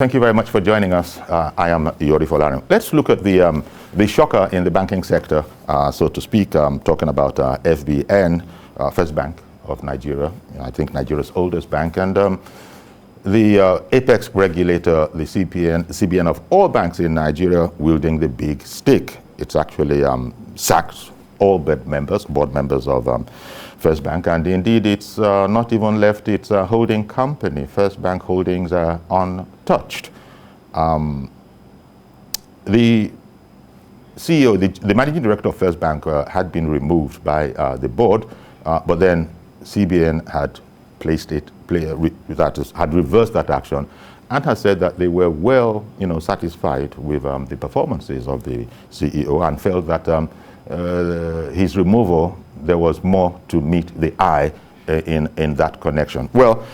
Thank you very much for joining us. I am Yori Folarin. Let's look at the shocker in the banking sector, so to speak. Talking about FBN, First Bank of Nigeria, I think Nigeria's oldest bank, and the apex regulator, the CBN of all banks in Nigeria, wielding the big stick. It's actually sacked all board members of First Bank, and indeed it's not even left its holding company. First Bank holdings are untouched. The CEO, the managing director of First Bank had been removed by the board, but then CBN had had reversed that action and has said that they were well, satisfied with the performances of the CEO and felt that his removal, there was more to meet the eye in that connection. Well,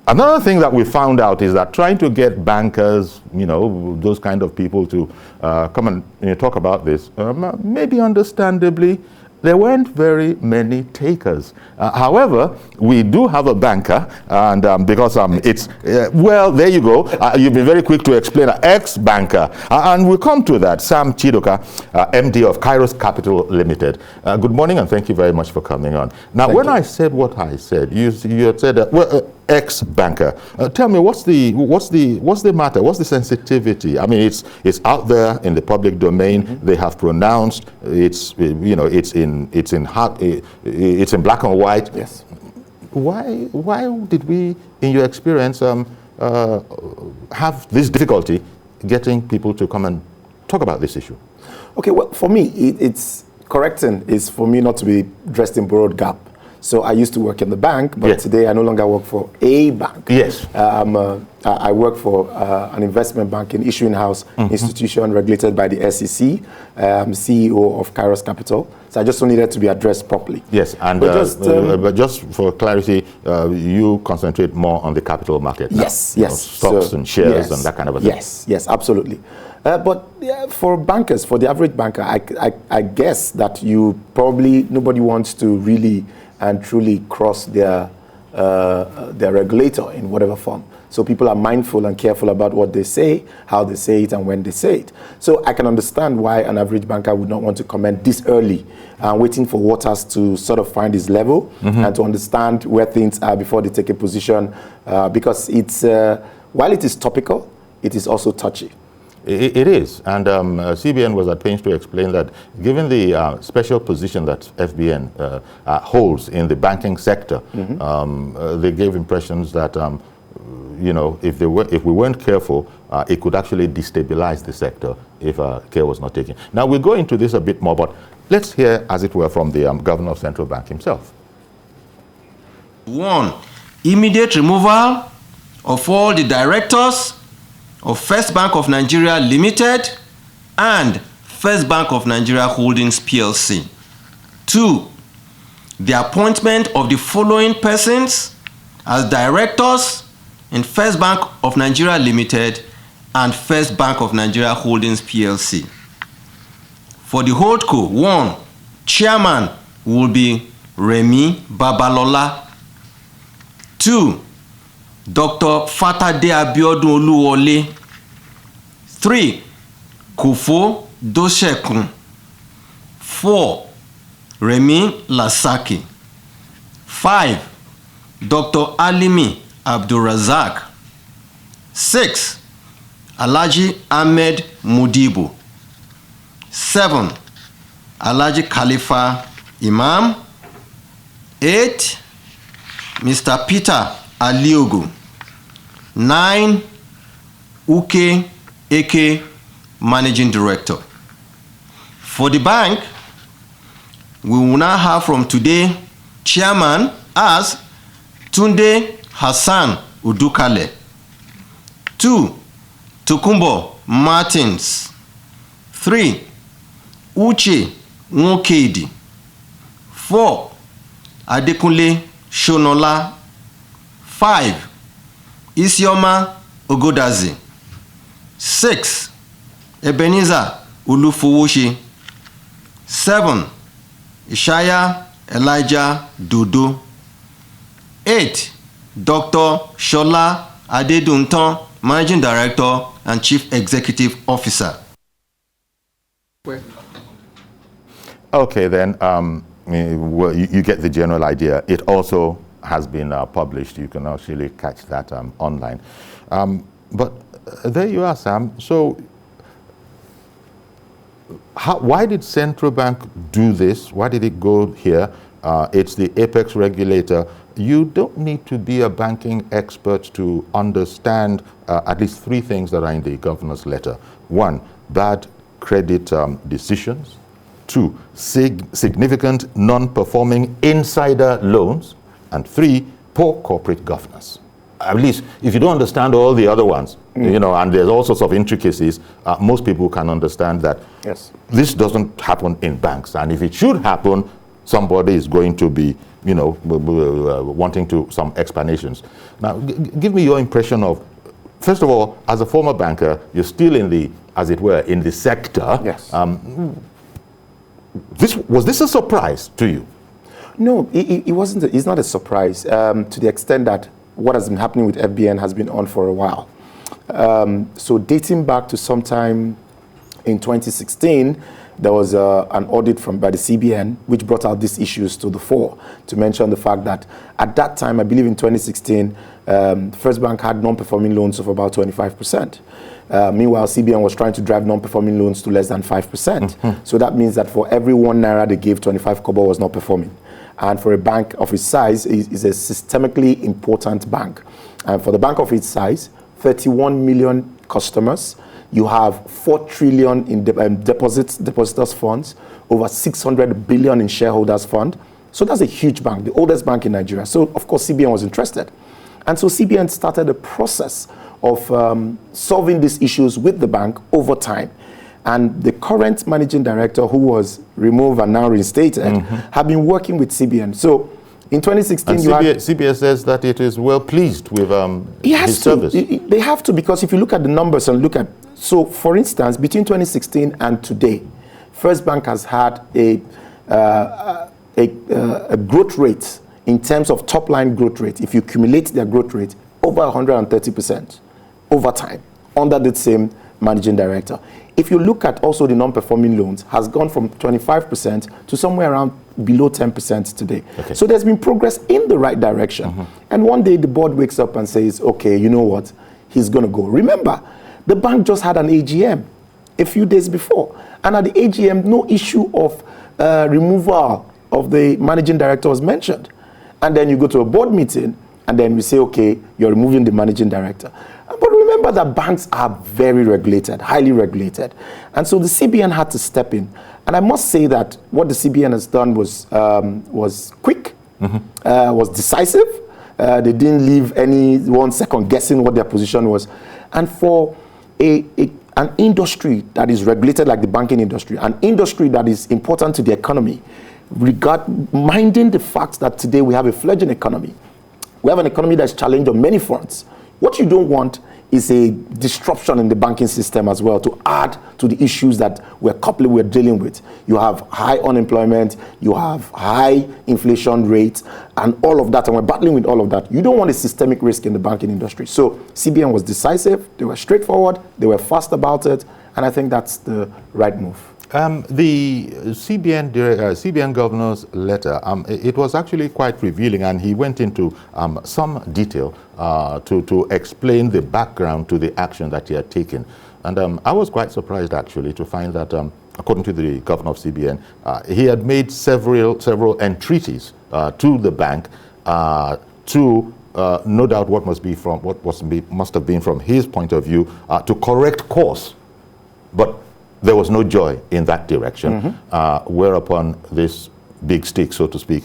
another thing that we found out is that trying to get bankers, those kind of people to come and talk about this, maybe understandably, there weren't very many takers. However, we do have a banker, and because it's, well, there you go. You've been very quick to explain, ex-banker. And we'll come to that. Sam Chidoka, MD of Kairos Capital Limited. Good morning, and thank you very much for coming on. Now, when I said what I said, you had said, well, ex-banker. Tell me, what's the matter? What's the sensitivity? I mean, it's out there in the public domain. Mm-hmm. They have pronounced it's in black and white. Yes. Why did we, in your experience, have this difficulty getting people to come and talk about this issue? Okay. Well, for me, it's correcting is for me not to be dressed in borrowed gap. So I used to work in the bank, but today I no longer work for a bank. Yes. I work for an investment banking issuing house institution regulated by the SEC. I'm CEO of Kairos Capital. So I just needed to be addressed properly. Yes, and but just for clarity, you concentrate more on the capital market. Yes, stocks and shares and that kind of a thing. Yes, absolutely. But for bankers, for the average banker, I guess that nobody wants to really and truly cross their regulator in whatever form. So people are mindful and careful about what they say, how they say it, and when they say it. So I can understand why an average banker would not want to comment this early, waiting for waters to sort of find his level and to understand where things are before they take a position, because it's while it is topical, it is also touchy. It is, and CBN was at pains to explain that given the special position that FBN holds in the banking sector, they gave impressions that if we weren't careful, it could actually destabilize the sector if care was not taken. Now we'll go into this a bit more, but let's hear, as it were, from the governor of Central Bank himself. 1. Immediate removal of all the directors of First Bank of Nigeria Limited and First Bank of Nigeria Holdings PLC. 2. The appointment of the following persons as directors in First Bank of Nigeria Limited and First Bank of Nigeria Holdings PLC. For the Holdco, 1. Chairman will be Remi Babalola. 2. Dr. Fatade Abiodun Oluwole. 3. Kofo Dosekun. 4. Remi Lasaki. 5. Dr. Alimi Abdulrazak. 6. Alhaji Ahmed Mudibu. 7. Alhaji Khalifa Imam. 8. Mr. Peter Aliogu. 9. Uke Eke, Managing Director. For the bank, we will now have from today Chairman as Tunde Hassan Udukale. 2. Tokumbo Martins. 3. Uche Nwokedi. 4. Adekunle Shonola. 5. Isioma Ogodazi. 6. Ebenezer Ulufowoshi. 7. Ishaya Elijah Dodo. 8. Dr. Shola Adeduntan Managing Director, and Chief Executive Officer. Okay, then well, you get the general idea. It also has been published. You can actually catch that online. But there you are, Sam. So why did Central Bank do this? Why did it go here? It's the apex regulator. You don't need to be a banking expert to understand at least three things that are in the governor's letter. One, bad credit decisions. Two, significant non-performing insider loans. And three, poor corporate governance. At least if you don't understand all the other ones, you know, and there's all sorts of intricacies, most people can understand that this doesn't happen in banks. And if it should happen, somebody is going to be, you know, wanting to some explanations. Now, give me your impression of, first of all, as a former banker, you're still in the, as it were, in the sector. Yes. Was this a surprise to you? No, it wasn't. It's not a surprise to the extent that what has been happening with FBN has been on for a while. So dating back to sometime in 2016, there was an audit by the CBN which brought out these issues to the fore, to mention the fact that at that time, I believe in 2016, First Bank had non-performing loans of about 25%. Meanwhile, CBN was trying to drive non-performing loans to less than 5%. So that means that for every 1 naira they gave, 25 kobo was not performing. And for a bank of its size, it's a systemically important bank. And for the bank of its size, 31 million customers, you have 4 trillion in depositors funds, over 600 billion in shareholders fund. So that's a huge bank, the oldest bank in Nigeria. So of course CBN was interested. And so CBN started a process of solving these issues with the bank over time. And the current managing director, who was removed and now reinstated, have been working with CBN. So in 2016, CBN says that it is well pleased with his service. They have to, because if you look at the numbers and look at, so for instance, between 2016 and today, First Bank has had a growth rate in terms of top line growth rate. If you cumulate their growth rate, over 130% over time under the same managing director. If you look at also the non-performing loans, has gone from 25% to somewhere around below 10% today. Okay. So there's been progress in the right direction. And one day the board wakes up and says, okay, you know what? He's going to go. Remember, the bank just had an AGM a few days before. And at the AGM, no issue of removal of the managing director was mentioned. And then you go to a board meeting and then we say, okay, you're removing the managing director. But remember that banks are very regulated, highly regulated. And so the CBN had to step in. And I must say that what the CBN has done was quick, was decisive. They didn't leave any 1 second guessing what their position was. And for an industry that is regulated like the banking industry, an industry that is important to the economy, minding the fact that today we have a fledgling economy. We have an economy that's challenged on many fronts. What you don't want is a disruption in the banking system as well to add to the issues that we're dealing with. You have high unemployment, you have high inflation rates, and all of that, and we're battling with all of that. You don't want a systemic risk in the banking industry. So CBN was decisive, they were straightforward, they were fast about it, and I think that's the right move. The CBN governor's letter, it was actually quite revealing, and he went into some detail to explain the background to the action that he had taken. And I was quite surprised actually to find that, according to the governor of CBN, he had made several entreaties to the bank to no doubt what must have been from his point of view to correct course, but there was no joy in that direction, whereupon this big stick, so to speak,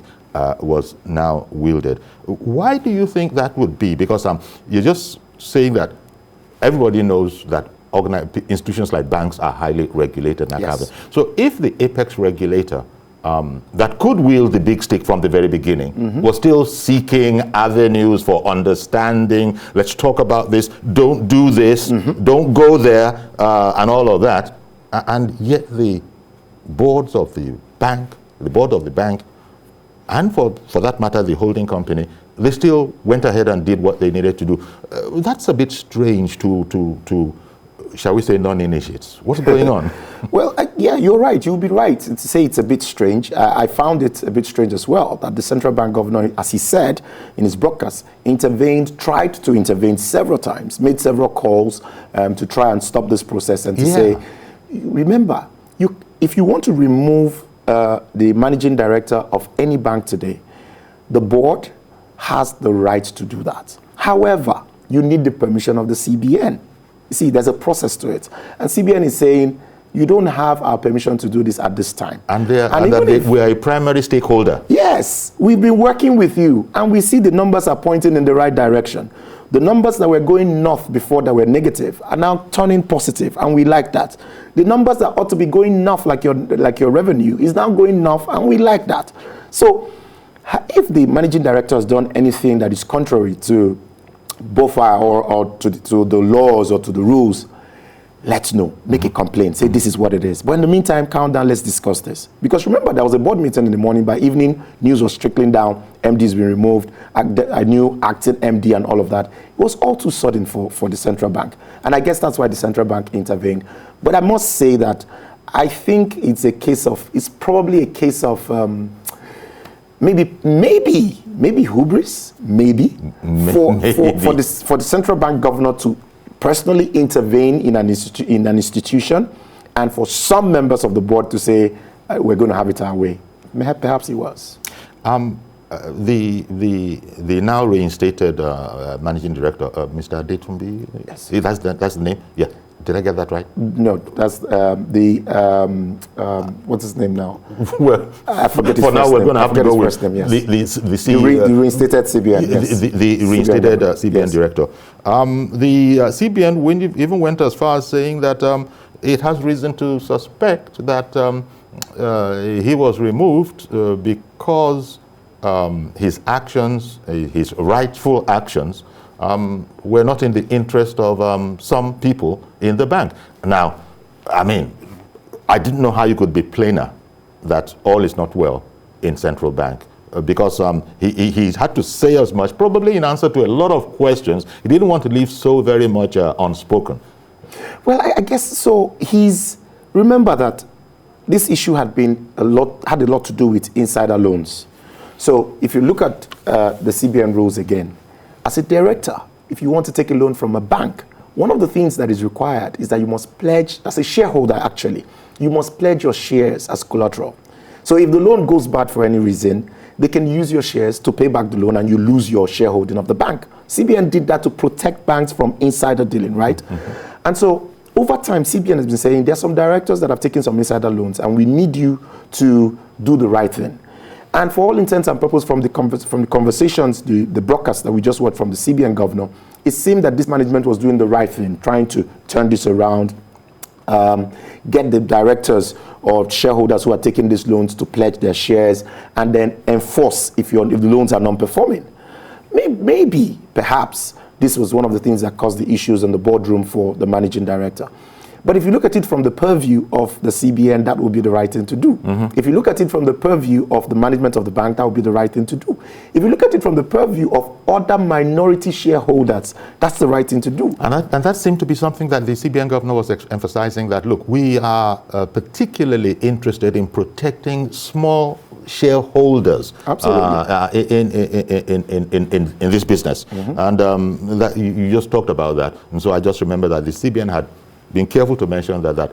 was now wielded. Why do you think that would be? Because you're just saying that everybody knows that institutions like banks are highly regulated. Yes. So if the apex regulator that could wield the big stick from the very beginning was still seeking avenues for understanding, let's talk about this, don't do this, don't go there, and all of that, and yet the boards of the bank, and for that matter, the holding company, they still went ahead and did what they needed to do. That's a bit strange to shall we say, non-initiates. What's going on? Well, yeah, you're right. You'll be right to say it's a bit strange. I found it a bit strange as well that the central bank governor, as he said in his broadcast, tried to intervene several times, made several calls to try and stop this process and to say, remember, if you want to remove the managing director of any bank today, the board has the right to do that. However, you need the permission of the CBN. You see, there's a process to it. And CBN is saying, you don't have our permission to do this at this time. And we are a primary stakeholder. Yes, we've been working with you, and we see the numbers are pointing in the right direction. The numbers that were going north before that were negative are now turning positive, and we like that. The numbers that ought to be going north, like your revenue, is now going north, and we like that. So, if the managing director has done anything that is contrary to both or to the laws or to the rules, let's know. Make a complaint. Say this is what it is. But in the meantime, calm down. Let's discuss this. Because remember, there was a board meeting in the morning. By evening, news was trickling down. MD's been removed. I knew acting MD and all of that. It was all too sudden for the central bank. And I guess that's why the central bank intervened. But I must say that I think it's probably a case of maybe hubris, for the central bank governor to personally intervene in an institution, and for some members of the board to say we're going to have it our way. Perhaps it was. The now reinstated managing director, Mr. Adetumbi. Yes, that's the name. Yeah. Did I get that right? No, that's what's his name now? Well, I forget his for now, we're going to have to go with name, yes. the reinstated CBN. Yes. The reinstated CBN yes. director. The CBN even went as far as saying that it has reason to suspect that he was removed because his actions, his rightful actions, were not in the interest of some people in the bank. Now, I mean, I didn't know how you could be plainer that all is not well in central bank because he had to say as much, probably in answer to a lot of questions. He didn't want to leave so very much unspoken. Well, I guess so. Remember that this issue had a lot to do with insider loans. So if you look at the CBN rules again, as a director, if you want to take a loan from a bank, one of the things that is required is that you must pledge, as a shareholder actually, you must pledge your shares as collateral. So if the loan goes bad for any reason, they can use your shares to pay back the loan and you lose your shareholding of the bank. CBN did that to protect banks from insider dealing, right? Mm-hmm. And so over time, CBN has been saying there are some directors that have taken some insider loans and we need you to do the right thing. And for all intents and purposes, from the conversations, the broadcast that we just heard from the CBN governor, it seemed that this management was doing the right thing, trying to turn this around, get the directors or shareholders who are taking these loans to pledge their shares, and then enforce if the loans are non-performing. Maybe, perhaps, this was one of the things that caused the issues in the boardroom for the managing director. But if you look at it from the purview of the CBN, that would be the right thing to do. Mm-hmm. If you look at it from the purview of the management of the bank, that would be the right thing to do. If you look at it from the purview of other minority shareholders, that's the right thing to do. And that seemed to be something that the CBN governor was emphasizing, that, look, we are particularly interested in protecting small shareholders in this business. Mm-hmm. And that you just talked about that. And so I just remember that the CBN had been careful to mention that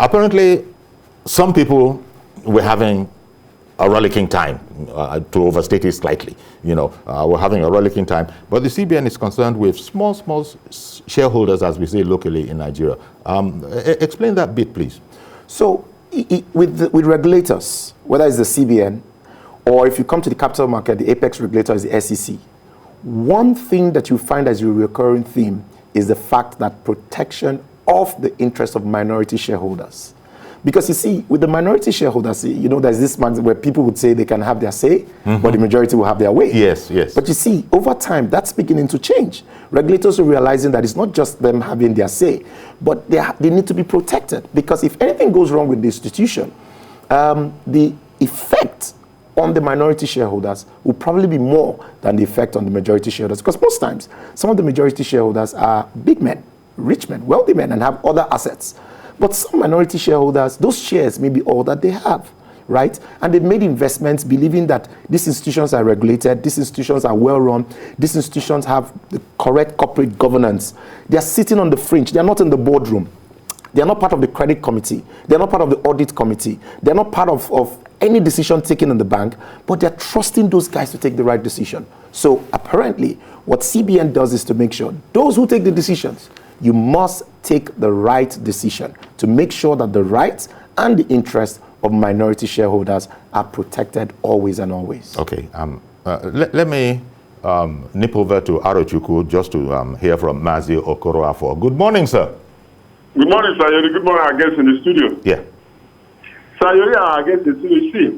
apparently some people were having a rollicking time, to overstate it slightly, we're having a rollicking time. But the CBN is concerned with small shareholders, as we say locally in Nigeria. Explain that bit, please. So with regulators, whether it's the CBN or if you come to the capital market, the apex regulator is the SEC. One thing that you find as a recurring theme is the fact that protection of the interest of minority shareholders. Because you see, with the minority shareholders, there's this man where people would say they can have their say, mm-hmm. but the majority will have their way. Yes. But you see, over time, that's beginning to change. Regulators are realizing that it's not just them having their say, but they need to be protected. Because if anything goes wrong with the institution, the effect on the minority shareholders will probably be more than the effect on the majority shareholders. Because most times, some of the majority shareholders are big men, rich men, wealthy men, and have other assets. But some minority shareholders, those shares may be all that they have, right? And they've made investments believing that these institutions are regulated, these institutions are well run, these institutions have the correct corporate governance. They are sitting on the fringe. They are not in the boardroom. They are not part of the credit committee. They are not part of the audit committee. They are not part of any decision taken in the bank, but they are trusting those guys to take the right decision. So apparently, what CBN does is to make sure those who take the decisions, you must take the right decision to make sure that the rights and the interests of minority shareholders are protected always and always. Okay. Let me nip over to Arochukwu just to hear from Mazi Okoroafo. Good morning, sir. Good morning, sir. Good morning, our guests in the studio. Yeah. Sir, our guests in the studio.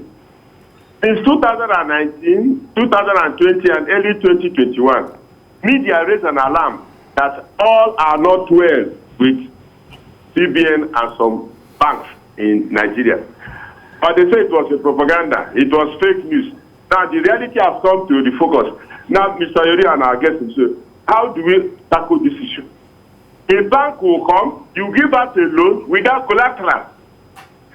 In 2019, 2020, and early 2021, media raised an alarm that all are not well with CBN and some banks in Nigeria. But they say it was a propaganda. It was fake news. Now, the reality has come to the focus. Now, Mr. Yori and our guests will say, how do we tackle this issue? A bank will come, you give us a loan without collateral.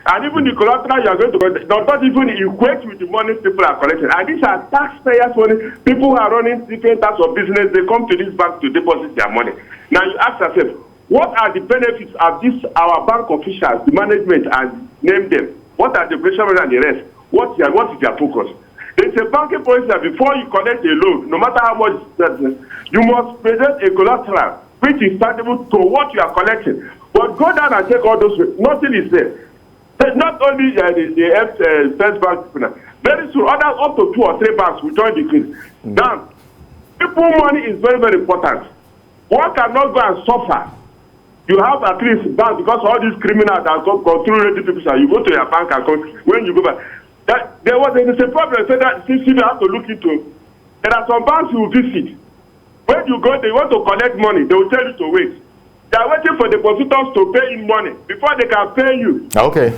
And even the collateral you are going to collect does not even equate with the money people are collecting. And these are taxpayers' money. People who are running different types of business, they come to this bank to deposit their money. Now you ask yourself, what are the benefits of this, our bank officials, the management, and name them? What are the questions and the rest? What is their focus? It's a banking policy that before you collect a loan, no matter how much you must present a collateral which is tangible to what you are collecting. But go down and take all those, nothing is there. But not only the First Bank, very soon, others up to 2 or 3 banks will join the case. Now, people money is very, very important. One cannot go and suffer. You have at least bank, because all these criminals that go through ready people, you go to your bank account, when you go back. There is a problem that CCB have to look into. There are some banks you will visit. When you go, they want to collect money, they will tell you to wait. They are waiting for depositors to pay in money before they can pay you. Okay,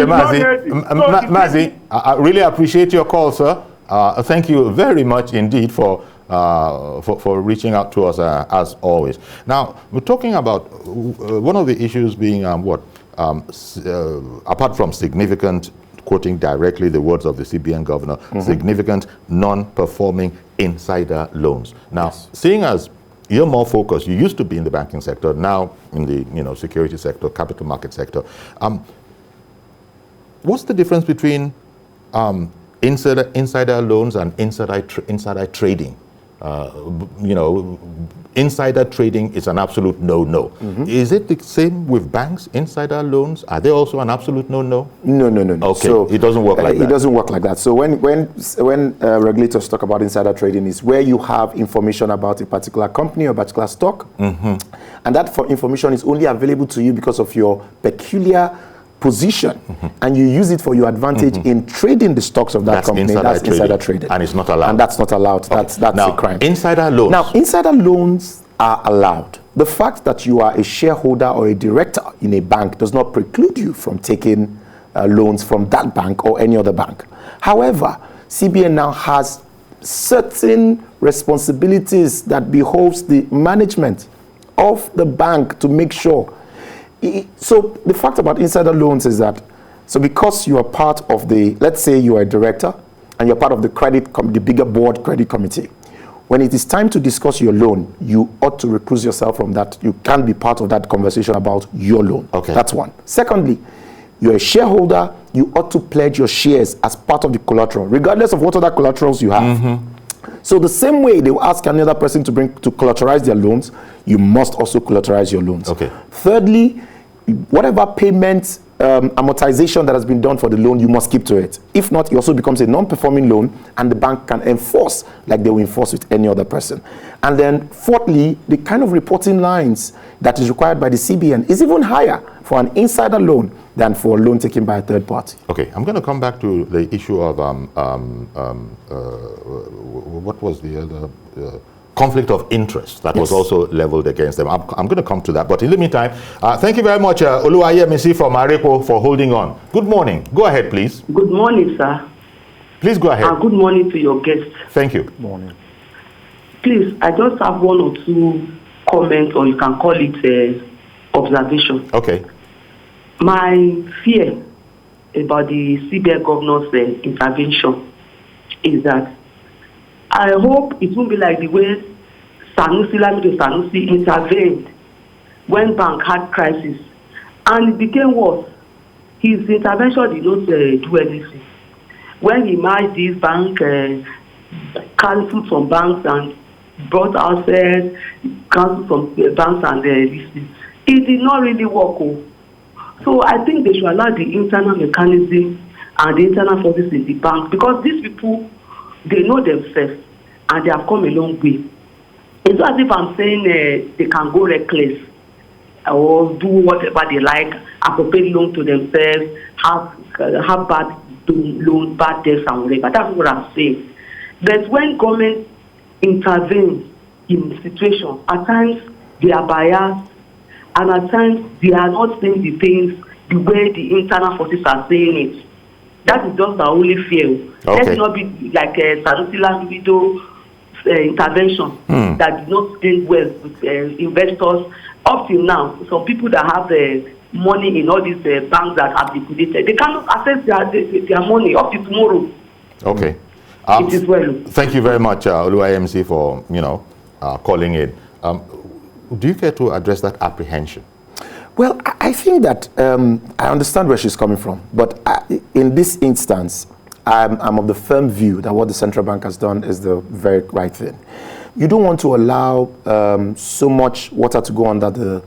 Mazi, I really appreciate your call, sir. Thank you very much indeed for reaching out to us as always. Now, we're talking about one of the issues being apart from significant, quoting directly the words of the CBN governor, significant non-performing insider loans. Now, seeing as you're more focused, you used to be in the banking sector, now in the security sector, capital market sector. What's the difference between insider loans and insider trading? Insider trading is an absolute no-no. Is it the same with banks? Insider loans, are they also an absolute no-no? No. Okay, so, it doesn't work like that. It doesn't work like that. So when regulators talk about insider trading, is where you have information about a particular company or a particular stock, and that information is only available to you because of your peculiar position, and you use it for your advantage in trading the stocks of that company. That's insider trading. And it's not allowed. And that's not allowed. Okay. That's now, a crime. Insider loans. Now, insider loans are allowed. The fact that you are a shareholder or a director in a bank does not preclude you from taking loans from that bank or any other bank. However, CBN now has certain responsibilities that behoves the management of the bank to make sure. So the fact about insider loans is that, so because you are part of the, let's say you are a director and you're part of the bigger board credit committee, when it is time to discuss your loan, you ought to recuse yourself from that. You can't be part of that conversation about your loan. Okay. That's one. Secondly, you're a shareholder, you ought to pledge your shares as part of the collateral, regardless of what other collaterals you have. So the same way they will ask another person to collateralize their loans, you must also collateralize your loans. Okay. Thirdly, whatever payment amortization that has been done for the loan, you must keep to it. If not, it also becomes a non-performing loan, and the bank can enforce like they will enforce with any other person. And then fourthly, the kind of reporting lines that is required by the CBN is even higher for an insider loan than for a loan taken by a third party. Okay, I'm going to come back to the issue of what was the other conflict of interest that was also leveled against them. I'm going to come to that. But in the meantime, thank you very much, Oluwayemisi from Arepo, for holding on. Good morning. Go ahead, please. Good morning, sir. Please go ahead. And good morning to your guests. Thank you. Good morning. Please, I just have one or two comments, or you can call it observation. Okay. My fear about the CBN governor's intervention is that I hope it won't be like the way Lamido Sanusi intervened when bank had crisis, and it became worse. His intervention did not do anything. When he merged this bank, cancelled some banks and brought assets, cancelled some banks and listing, it did not really work. So I think they should allow the internal mechanism and the internal forces in the bank, because these people, they know themselves and they have come a long way. It's not as if I'm saying they can go reckless or do whatever they like, appropriate loan to themselves, have bad loans, bad debts and whatever. That's what I'm saying. But when government intervenes in situations, at times they are biased, and at times they are not saying the things the way the internal forces are saying it. That is just our only fear. Okay. Let's not be like Sanusi Lamido intervention that did not end well with investors. Up till now, some people that have money in all these banks that have liquidated, they cannot access their money up to tomorrow. Okay. It is well. Thank you very much, Oluwayemisi, for calling in. Do you care to address that apprehension? Well, I think that I understand where she's coming from, but in this instance, I'm of the firm view that what the central bank has done is the very right thing. You don't want to allow so much water to go under the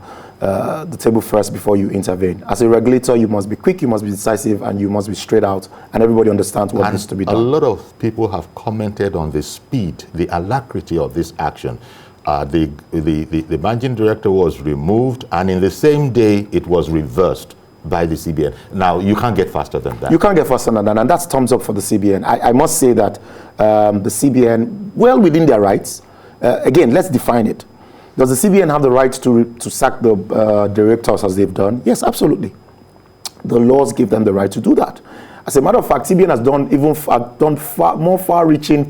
table first before you intervene. As a regulator, you must be quick, you must be decisive, and you must be straight out, and everybody understands what needs to be done. A lot of people have commented on the speed, the alacrity of this action. The managing director was removed, and in the same day, it was reversed by the CBN. Now, you can't get faster than that. You can't get faster than that, and that's thumbs up for the CBN. I must say that the CBN, well within their rights, again, let's define it. Does the CBN have the right to sack the directors as they've done? Yes, absolutely. The laws give them the right to do that. As a matter of fact, CBN has done more far-reaching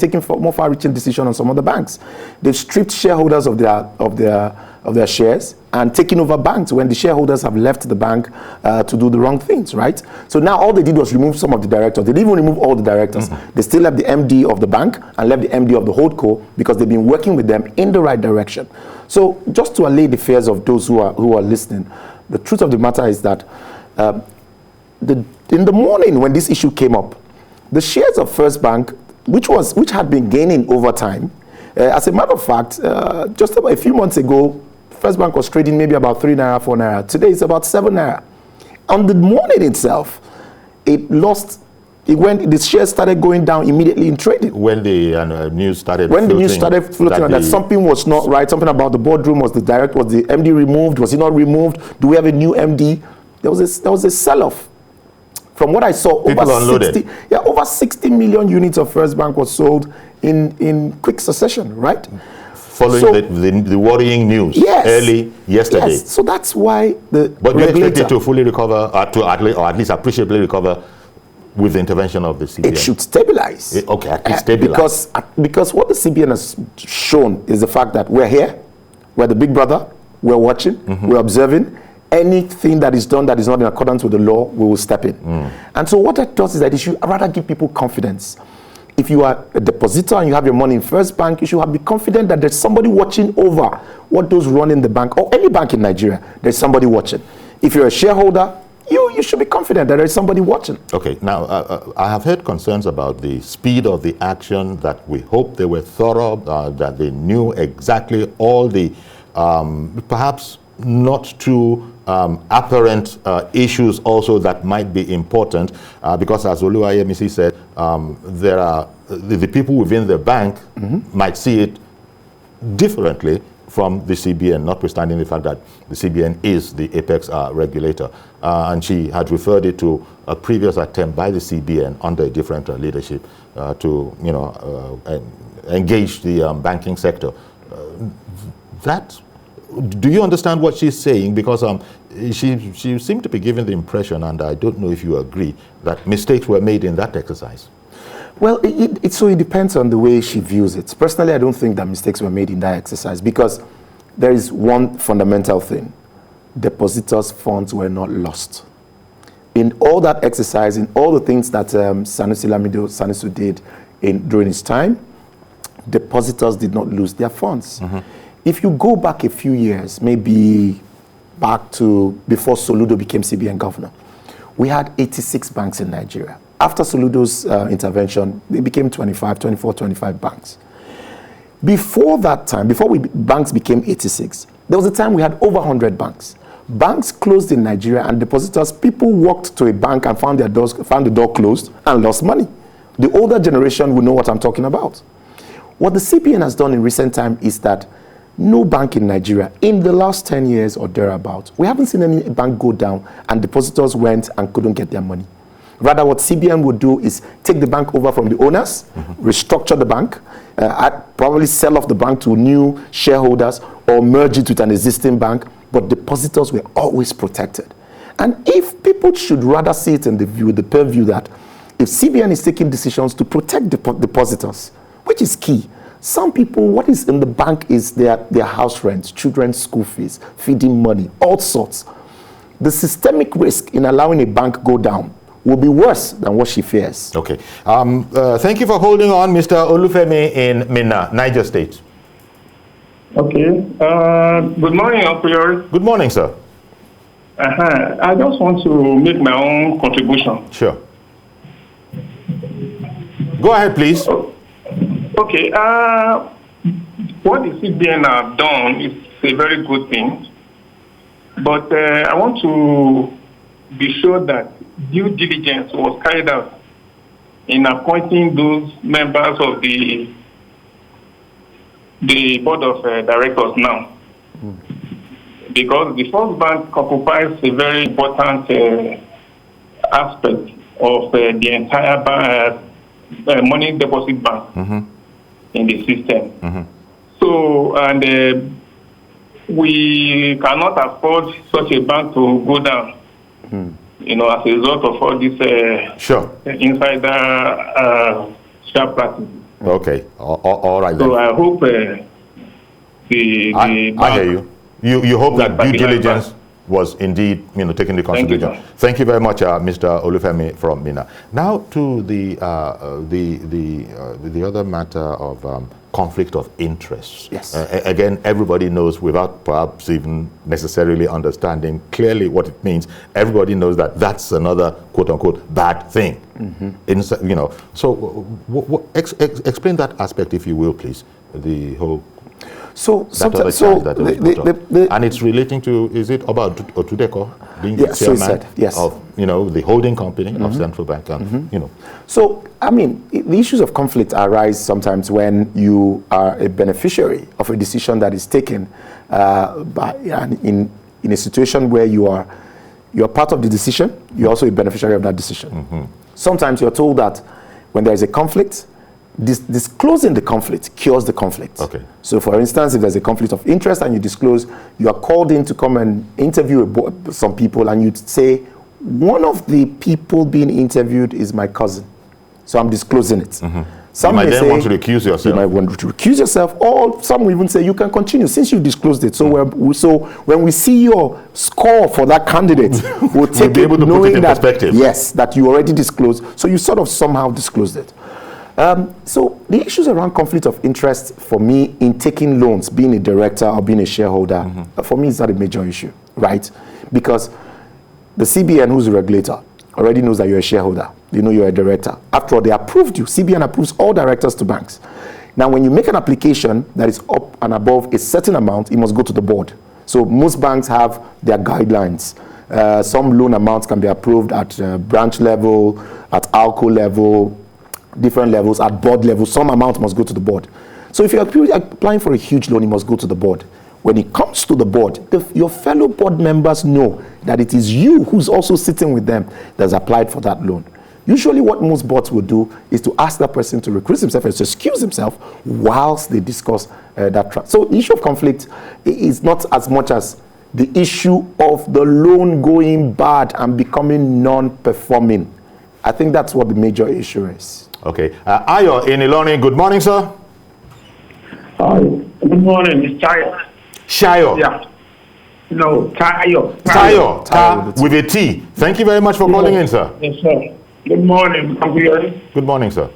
decisions on some other banks. They've stripped shareholders of their shares and taken over banks when the shareholders have left the bank to do the wrong things, right? So now all they did was remove some of the directors. They didn't even remove all the directors. They still left the MD of the bank and left the MD of the holdco because they've been working with them in the right direction. So just to allay the fears of those who are listening, the truth of the matter is that in the morning when this issue came up, the shares of First Bank, which had been gaining over time, as a matter of fact, just about a few months ago, First Bank was trading maybe about 3 naira, 4 naira. Today it's about 7 naira. On the morning itself, the shares started going down immediately in trading. When the news started floating, that something was not right, something about the boardroom, was the MD removed, was he not removed, do we have a new MD? There was a sell-off. From what I saw, over 60 million units of First Bank was sold in quick succession, right? Following the worrying news early yesterday. Yes, so that's why But you expect it to fully recover, or at least appreciably recover with the intervention of the CBN? It should stabilize. Okay, at least stabilize. Because what the CBN has shown is the fact that we're here, we're the big brother, we're watching, we're observing. Anything that is done that is not in accordance with the law, we will step in. And so what that does is that it should rather give people confidence. If you are a depositor and you have your money in First Bank, you should be confident that there's somebody watching over what goes wrong in the bank, or any bank in Nigeria. There's somebody watching. If you're a shareholder, you should be confident that there's somebody watching. Okay, now I have heard concerns about the speed of the action, that we hope they were thorough, that they knew exactly all the perhaps not too apparent issues also that might be important, because as Oluwayemisi said, there are the people within the bank might see it differently from the CBN, notwithstanding the fact that the CBN is the apex regulator. And she had referred it to a previous attempt by the CBN under a different leadership to engage the banking sector. Do you understand what she's saying? Because she seemed to be giving the impression, and I don't know if you agree, that mistakes were made in that exercise. Well, it depends on the way she views it. Personally, I don't think that mistakes were made in that exercise because there is one fundamental thing. Depositors' funds were not lost. In all that exercise, in all the things that Sanusi did during his time, depositors did not lose their funds. If you go back a few years, maybe back to before Soludo became CBN governor, we had 86 banks in Nigeria. After Soludo's intervention, they became 25 banks. Before that time, banks became 86, there was a time we had over 100 banks. Banks closed in Nigeria and depositors, people walked to a bank and found the door closed and lost money. The older generation will know what I'm talking about. What the CBN has done in recent time is that no bank in Nigeria, in the last 10 years or thereabouts, we haven't seen any bank go down and depositors went and couldn't get their money. Rather, what CBN would do is take the bank over from the owners, restructure the bank, probably sell off the bank to new shareholders or merge it with an existing bank, but depositors were always protected. And if people should rather see it in the purview that if CBN is taking decisions to protect depositors, which is key, some people, what is in the bank is their house rent, children's school fees, feeding money, all sorts. The systemic risk in allowing a bank go down will be worse than what she fears. Okay. Thank you for holding on, Mr. Olufemi in Minna, Niger State. Okay. Good morning, Uncle. Good morning, sir. I just want to make my own contribution. Sure. Go ahead, please. Okay. What the CBN have done is a very good thing. But I want to be sure that due diligence was carried out in appointing those members of the board of directors now. Because the First Bank occupies a very important aspect of the entire money deposit bank in the system. So, and we cannot afford such a bank to go down, as a result of all this insider share practices. Okay, all right then. So I hope I hear you. You hope that due diligence was indeed, taken into consideration. Thank you very much, Mr. Olufemi from Minna. Now to the other matter of conflict of interests. Yes. Again, everybody knows without perhaps even necessarily understanding clearly what it means. Everybody knows that that's another quote unquote bad thing. So explain that aspect, if you will, please. The whole. So sometimes, and it's relating to, is it about Otudeko being the chairman of the holding company of Central Bank, and So I mean, the issues of conflict arise sometimes when you are a beneficiary of a decision that is taken in a situation where you're part of the decision, you're also a beneficiary of that decision. Sometimes you're told that when there is a conflict, disclosing the conflict cures the conflict. Okay. So, for instance, if there's a conflict of interest and you disclose, you are called in to come and interview some people, and you'd say, one of the people being interviewed is my cousin. So I'm disclosing it. Some you might then say, want to recuse yourself. You might want to recuse yourself, or some will even say you can continue since you disclosed it. So, when we see your score for that candidate, we'll take be able to put it in that, perspective. Yes, that you already disclosed. So you sort of somehow disclosed it. So the issues around conflict of interest for me in taking loans, being a director or being a shareholder, for me is not a major issue, right? Because the CBN, who's the regulator, already knows that you're a shareholder. They know you're a director. After all, they approved you. CBN approves all directors to banks. Now, when you make an application that is up and above a certain amount, it must go to the board. So most banks have their guidelines. Some loan amounts can be approved at branch level, at ALCO level, different levels, at board level. Some amount must go to the board. So if you're applying for a huge loan, it must go to the board. When it comes to the board, your fellow board members know that it is you who's also sitting with them that's applied for that loan. Usually what most boards will do is to ask that person to recuse himself and to excuse himself whilst they discuss that. So the issue of conflict is not as much as the issue of the loan going bad and becoming non-performing. I think that's what the major issue is. Okay. Ayo in Ilorin, good morning, sir. Hi. Good morning, it's Tayo. Shayo. Yeah. No, Tayo. Tayo, with a T. Thank you very much for calling in, sir. Yes, sir. Good morning. Good morning, sir.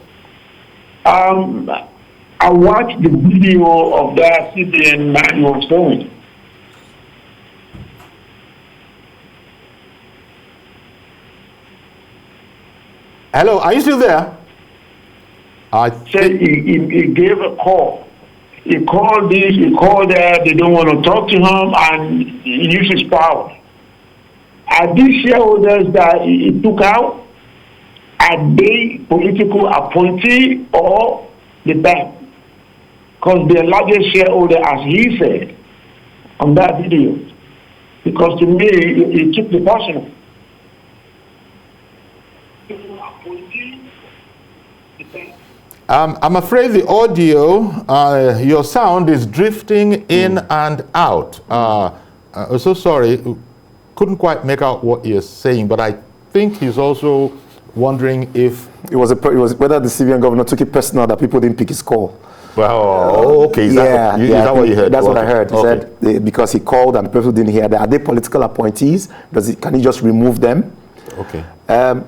I watched the video of that CBN man you were showing. Hello, are you still there? Said he gave a call. He called this, he called that, they don't want to talk to him, and he used his power. Are these shareholders that he took out, are they political appointee or the bank? Because the largest shareholder, as he said on that video, because to me, he took the personal. I'm afraid the audio, your sound is drifting in and out. So sorry, couldn't quite make out what you're saying, but I think he's also wondering if it was whether the CBN governor took it personal that people didn't pick his call. Well, okay. Is that what you heard? That's what I heard. He okay. said because he called and people didn't hear that. Are they political appointees? Can he just remove them? Okay.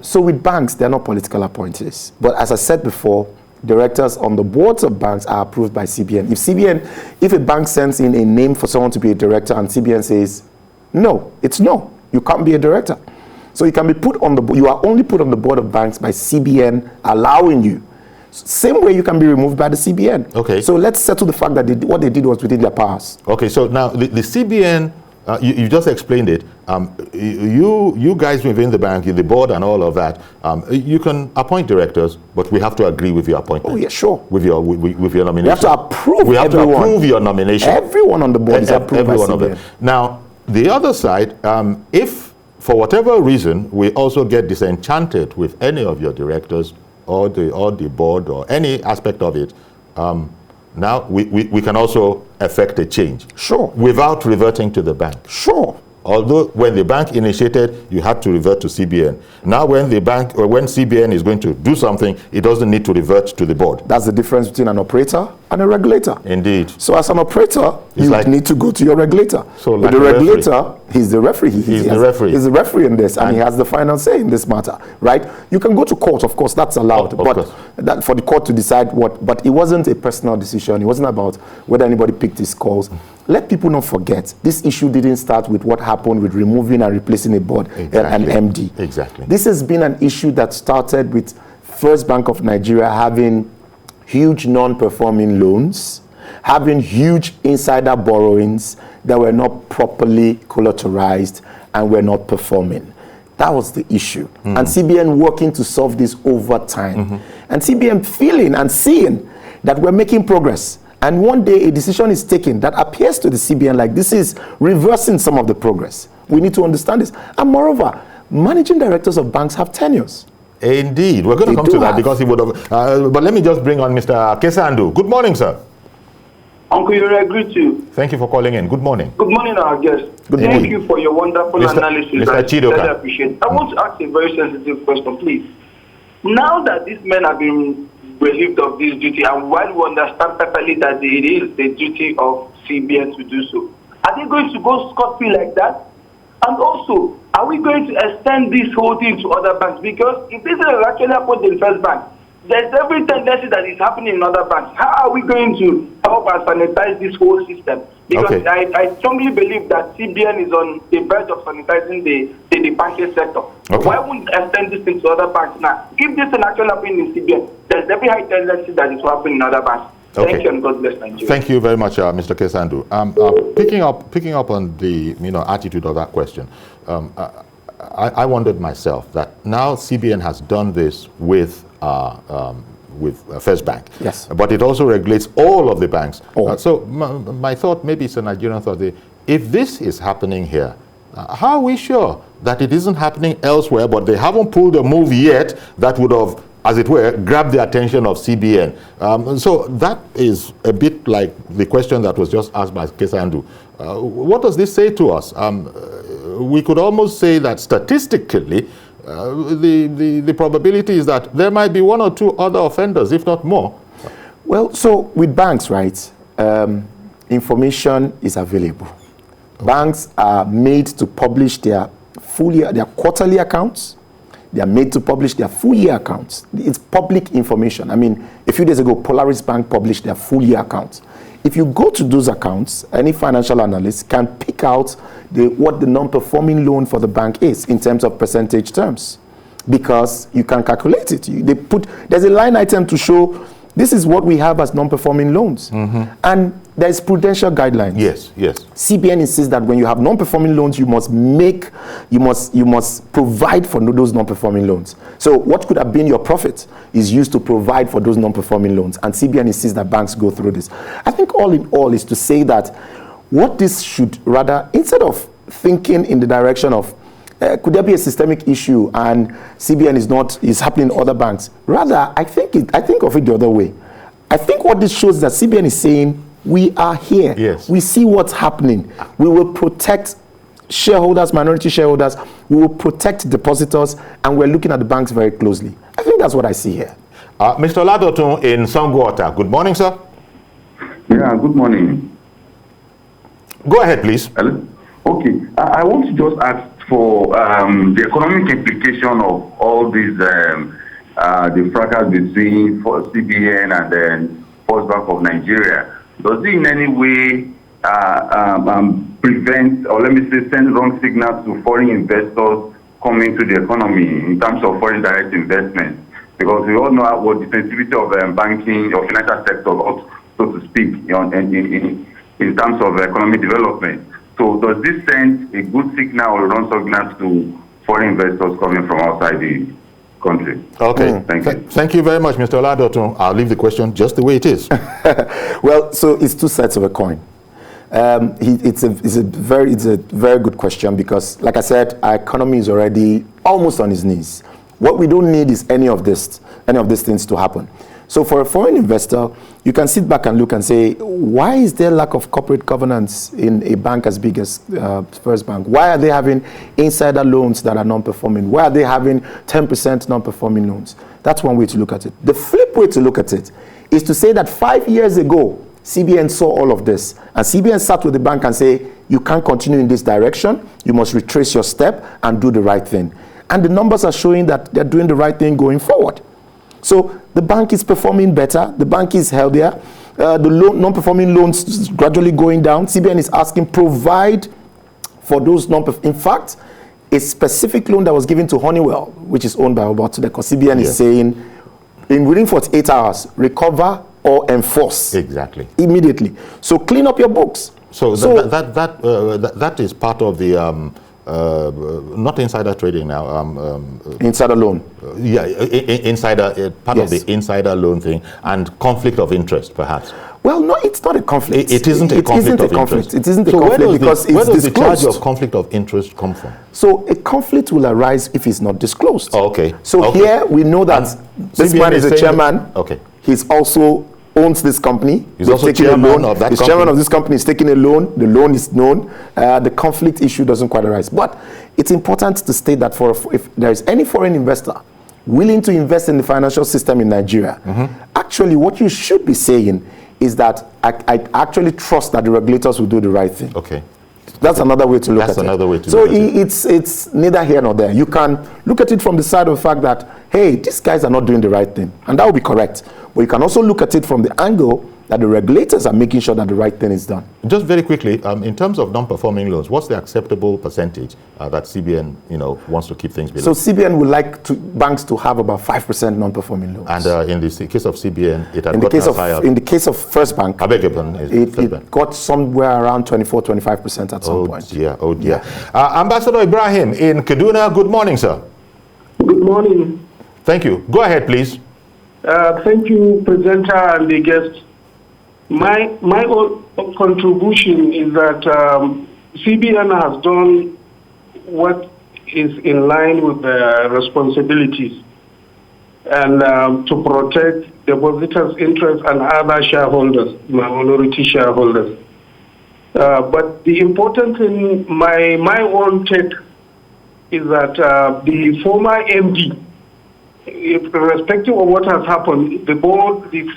So with banks, they're not political appointees. But as I said before, directors on the boards of banks are approved by CBN. If a bank sends in a name for someone to be a director and CBN says, no, it's no, you can't be a director. So you can be put on you are only put on the board of banks by CBN allowing you. Same way you can be removed by the CBN. Okay. So let's settle the fact that what they did was within their powers. Okay, so now the CBN, you just explained it. You guys within the bank, the board and all of that, you can appoint directors, but we have to agree with your appointment. Oh, yeah, sure. With your nomination. We have to approve We have to approve your nomination. Everyone on the board is approved by CBN. Now, the other side, if for whatever reason we also get disenchanted with any of your directors or the board or any aspect of it, now we can also effect a change. Sure. Without reverting to the bank. Sure. Although when the bank initiated, you had to revert to CBN. Now when the bank or when CBN is going to do something, it doesn't need to revert to the board. That's the difference between an operator and a regulator. Indeed. So as an operator, you need to go to your regulator. So like the regulator, he's the referee. He's the referee. He's the referee in this, and he has the final say in this matter, right? You can go to court, of course, that's allowed, but that for the court to decide what. But it wasn't a personal decision. It wasn't about whether anybody picked his calls. Let people not forget, this issue didn't start with what happened with removing and replacing a board, an MD. Exactly. This has been an issue that started with First Bank of Nigeria having huge non-performing loans, having huge insider borrowings that were not properly collateralized and were not performing. That was the issue. And CBN working to solve this over time. And CBN feeling and seeing that we're making progress. And one day a decision is taken that appears to the CBN like this is reversing some of the progress. We need to understand this. And moreover, managing directors of banks have tenures. Indeed. We're going to come to that because he would have... but let me just bring on Mr. Kesandu. Good morning, sir. Uncle, you agree to. Thank you for calling in. Good morning. Good morning, our guest. Thank you for your wonderful analysis. Mr. Chidoka. I appreciate. I want to ask a very sensitive question, please. Now that these men have been relieved of this duty, and while we understand perfectly that it is the duty of CBN to do so, are they going to go scot-free like that? And also, are we going to extend this whole thing to other banks? Because if this is actually happened in First Bank, there's every tendency that is happening in other banks. How are we going to help and sanitize this whole system? Because I strongly believe that CBN is on the verge of sanitizing the banking sector. Why wouldn't extend this thing to other banks now? If this is actually happening in CBN, there's every high tendency that it will happen in other banks. Thank you, and God bless Nigeria. Thank you very much, Mr. Kesandu. Picking up on the attitude of that question, I wondered myself that now CBN has done this with First Bank. Yes. But it also regulates all of the banks. So my thought, maybe it's a Nigerian thought, if this is happening here, how are we sure that it isn't happening elsewhere, but they haven't pulled a move yet that would have, as it were, grabbed the attention of CBN? So that is a bit like the question that was just asked by Kesandu. What does this say to us? We could almost say that statistically, the probability is that there might be one or two other offenders, if not more. Well, so with banks, right, information is available. Okay. Banks are made to publish their quarterly accounts. They are made to publish their full year accounts. It's public information. I mean, a few days ago, Polaris Bank published their full year accounts. If you go to those accounts, any financial analyst can pick out what the non-performing loan for the bank is in terms of percentage terms, because you can calculate it. There's a line item to show this is what we have as non-performing loans. Mm-hmm. And there's prudential guidelines. Yes. CBN insists that when you have non-performing loans, you must provide for those non-performing loans. So what could have been your profit is used to provide for those non-performing loans. And CBN insists that banks go through this. I think all in all is to say that what this should rather, instead of thinking in the direction of could there be a systemic issue and CBN is happening in other banks? Rather, I think of it the other way. I think what this shows is that CBN is saying, we are here. Yes. We see what's happening. We will protect shareholders, minority shareholders. We will protect depositors, and we're looking at the banks very closely. I think that's what I see here. Mr. Ladotun in Songwater. Good morning, sir. Yeah, good morning. Go ahead, please. Hello? Okay. I want to just ask for the economic implication of all these, the fracas between CBN and then First Bank of Nigeria. Does it in any way prevent, or let me say, send wrong signals to foreign investors coming to the economy in terms of foreign direct investment? Because we all know what the sensitivity of banking or financial sector, so to speak, in terms of economic development. So does this send a good signal or wrong signal to foreign investors coming from outside the country? Okay. Thank you very much, Mr. Ladotun. I'll leave the question just the way it is. Well, so it's two sides of a coin. It's a very good question because, like I said, our economy is already almost on its knees. What we don't need is any of these things to happen. So for a foreign investor, you can sit back and look and say, why is there lack of corporate governance in a bank as big as First Bank? Why are they having insider loans that are non-performing? Why are they having 10% non-performing loans? That's one way to look at it. The flip way to look at it is to say that 5 years ago, CBN saw all of this. And CBN sat with the bank and say, you can't continue in this direction. You must retrace your step and do the right thing. And the numbers are showing that they're doing the right thing going forward. So the bank is performing better. The bank is healthier. The non-performing loans is gradually going down. CBN is asking, provide for those non-performing. In fact, a specific loan that was given to Honeywell, which is owned by Obatudeko, CBN is saying, within 48 hours, recover or enforce. Exactly. Immediately. So clean up your books. So that is part of the not insider trading now. Insider loan. Insider part of the insider loan thing and conflict of interest, perhaps. Well, no, it's not a conflict. It isn't a conflict of interest. It isn't a conflict because it's disclosed. Where does the charge of conflict of interest come from? So a conflict will arise if it's not disclosed. Oh, okay. So here we know that this man is a chairman. Okay. He's also owns this company. He's also chairman of that company. He's chairman of this company. He's taking a loan. The loan is known. The conflict issue doesn't quite arise. But it's important to state that if there is any foreign investor willing to invest in the financial system in Nigeria, actually what you should be saying is that I actually trust that the regulators will do the right thing. Okay. That's another way to look at it. So it's neither here nor there. You can look at it from the side of the fact that, hey, these guys are not doing the right thing. And that will be correct. But you can also look at it from the angle that the regulators are making sure that the right thing is done. Just very quickly, in terms of non-performing loans, what's the acceptable percentage that CBN wants to keep things below? So CBN would like banks to have about 5% non-performing loans. And in the case of CBN, it had gotten as high up. In the case of First Bank, it got somewhere around 24-25% at some point. Oh dear. Ambassador Ibrahim in Kaduna, good morning, sir. Good morning. Thank you. Go ahead, please. Thank you, presenter and the guest. My own contribution is that CBN has done what is in line with their responsibilities and to protect depositors' interests and other shareholders, minority shareholders. But the important thing, my own take is that the former MD, irrespective of what has happened, the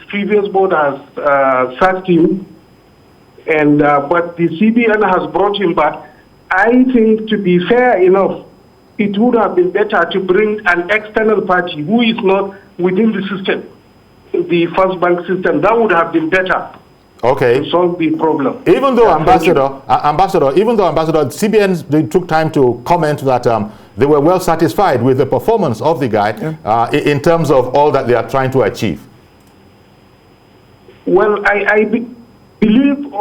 previous board has sacked him, and but the CBN has brought him back. I think, to be fair enough, it would have been better to bring an external party who is not within the system, the First Bank system. That would have been better. Okay. To solve the problem. Even though, Ambassador, CBN, they took time to comment that they were well satisfied with the performance of the guy in terms of all that they are trying to achieve. Well, I believe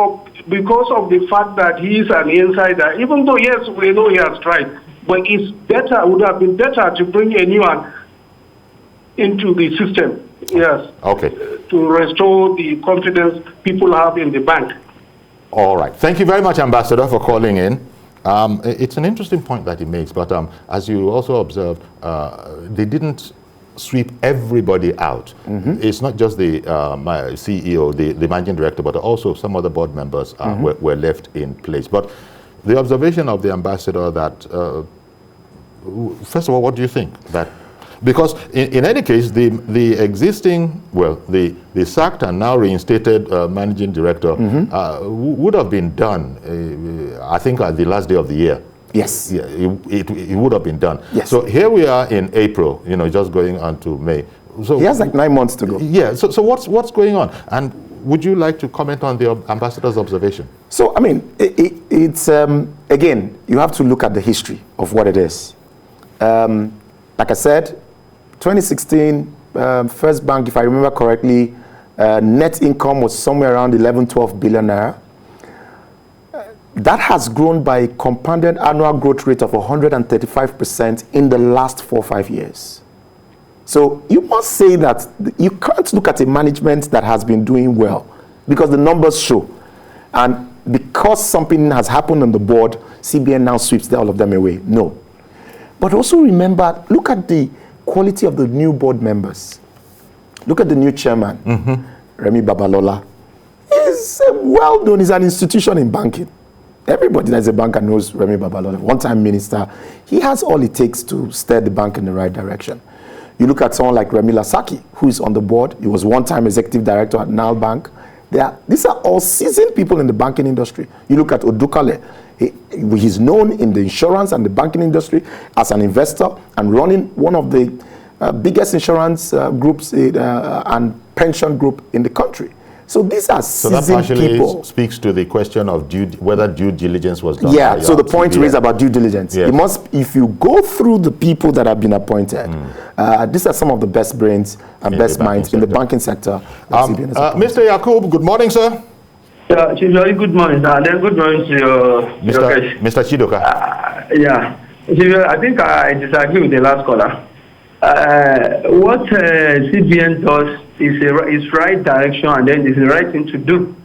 because of the fact that he is an insider, even though, yes, we know he has tried, but it's better, would have been better to bring anyone into the system, yes. Okay. To restore the confidence people have in the bank. All right. Thank you very much, Ambassador, for calling in. It's an interesting point that he makes, but as you also observed, they didn't sweep everybody out. It's not just the CEO, the managing director, but also some other board members were left in place. But the observation of the ambassador that, first of all, what do you think? That because in any case, the existing, well, the sacked and now reinstated managing director would have been done, I think, at the last day of the year. Yes. Yeah, it would have been done. Yes. So here we are in April, just going on to May. So he has like 9 months to go. Yeah. So what's going on? And would you like to comment on the ambassador's observation? So, I mean, it's, again, you have to look at the history of what it is. Like I said, 2016, First Bank, if I remember correctly, net income was somewhere around 11-12 billion naira. That has grown by a compounded annual growth rate of 135% in the last 4 or 5 years. So you must say that you can't look at a management that has been doing well because the numbers show. And because something has happened on the board, CBN now sweeps all of them away. No. But also remember, look at the quality of the new board members. Look at the new chairman, Remi Babalola. He's well known, he's an institution in banking. Everybody that's a banker knows Remi Babalola, one-time minister. He has all it takes to steer the bank in the right direction. You look at someone like Remi Lasaki, who is on the board. He was one-time executive director at Nile Bank. These are all seasoned people in the banking industry. You look at Odukale. He's known in the insurance and the banking industry as an investor and running one of the biggest insurance groups and pension group in the country. So these are seasoned people. So that partially speaks to the question of whether due diligence was done. Yeah, so the point raised about due diligence. Yes. It must, if you go through the people that have been appointed, these are some of the best brains and best minds in the banking sector. Mr. Yakub, good morning, sir. Very good morning, sir. And then good morning to your Mr. Chidoka. I think I disagree with the last caller. What CBN does is right direction, and then it's the right thing to do.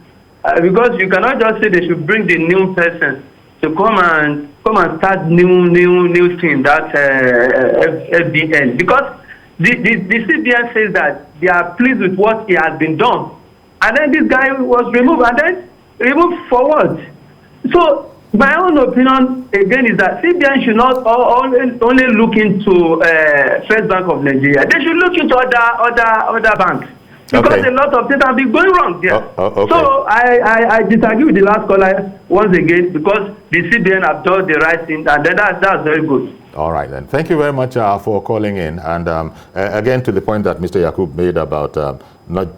Because you cannot just say they should bring the new person to come and start new thing that FBN. Because the CBN says that they are pleased with what he has been done, and then this guy was removed, and then removed for what? So my own opinion again is that CBN should not only look into First Bank of Nigeria. They should look into other banks because a lot of things have been going wrong there. So I disagree with the last caller once again because the CBN have done the right thing, and then that's very good. All right then. Thank you very much for calling in. And again, to the point that Mr. Yakub made about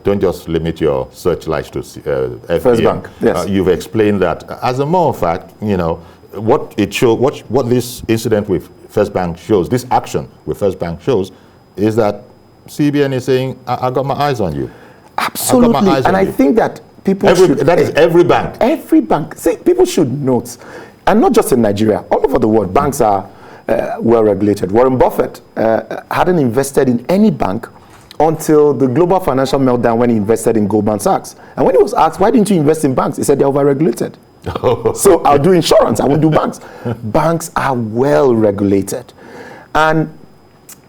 don't just limit your searchlights to FBN. First Bank. Yes. You've explained that. As a matter of fact, what it shows, what this incident with First Bank shows, this action with First Bank shows, is that CBN is saying, I got my eyes on you. Absolutely. And I think that people should... That is every bank. Every bank. See, people should note, and not just in Nigeria, all over the world, banks are well regulated. Warren Buffett hadn't invested in any bank until the global financial meltdown when he invested in Goldman Sachs. And when he was asked, why didn't you invest in banks? He said, they're over-regulated. So I'll do insurance, I won't do banks. Banks are well regulated. And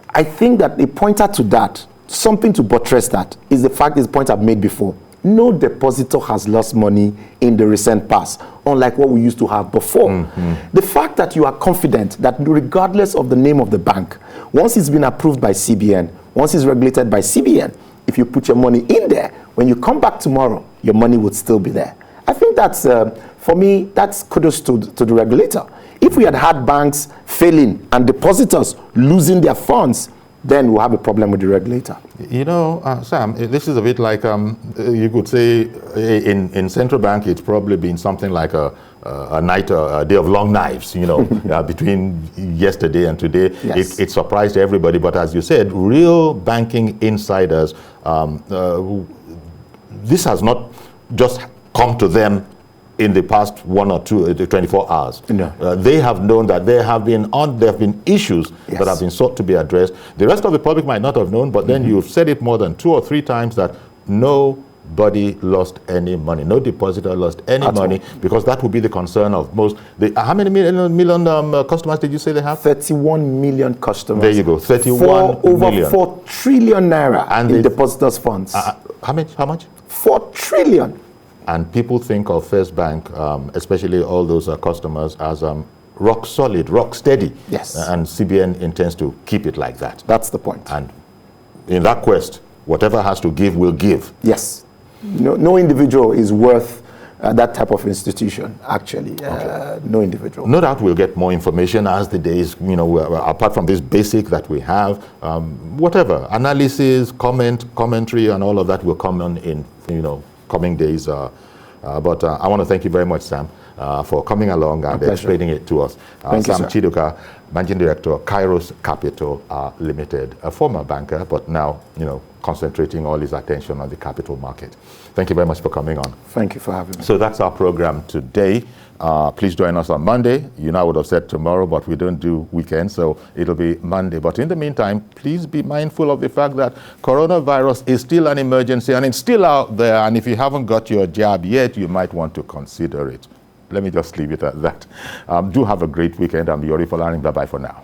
I think that the pointer to that, something to buttress that, is the fact, is the point I've made before. no depositor has lost money in the recent past, unlike what we used to have before. The fact that you are confident that regardless of the name of the bank, once it's been approved by CBN, once it's regulated by CBN, if you put your money in there, when you come back tomorrow, your money would still be there. I think that's, for me, that's kudos to the regulator. If we had had banks failing and depositors losing their funds, then we'll have a problem with the regulator. You know, Sam, this is a bit like, you could say, in central bank, it's probably been something like a day of long knives, you know, between yesterday and today. Yes. It surprised everybody, but as you said, real banking insiders, this has not just come to them in the past 1 or 2, 24 hours. No. They have known that there have been issues that have been sought to be addressed. The rest of the public might not have known, but then you've said it more than 2 or 3 times that nobody lost any money. No depositor lost any money, because that would be the concern of most. How many million customers did you say they have? 31 million customers. There you go, 31 million. Over 4 trillion naira and in depositors' funds. How much? 4 trillion. And people think of First Bank, especially all those customers, as rock solid, rock steady. Yes. And CBN intends to keep it like that. That's the point. And in that quest, whatever has to give will give. Yes. No individual is worth that type of institution, actually. No individual. No doubt we'll get more information as the days, you know, apart from this basic that we have, whatever, analysis, commentary, and all of that will come on in, you know, coming days. But I want to thank you very much, Sam, for coming along and explaining it to us. Sam Chiduka, Managing Director, Kairos Capital Limited, a former banker, but now, you know, concentrating all his attention on the capital market. Thank you very much for coming on. Thank you for having me. So that's our program today. Please join us on Monday. You know, I would have said tomorrow, but we don't do weekends, so it'll be Monday. But in the meantime, please be mindful of the fact that coronavirus is still an emergency and it's still out there. And if you haven't got your jab yet, you might want to consider it. Let me just leave it at that. Do have a great weekend. I'm Yori Folarin. Bye-bye for now.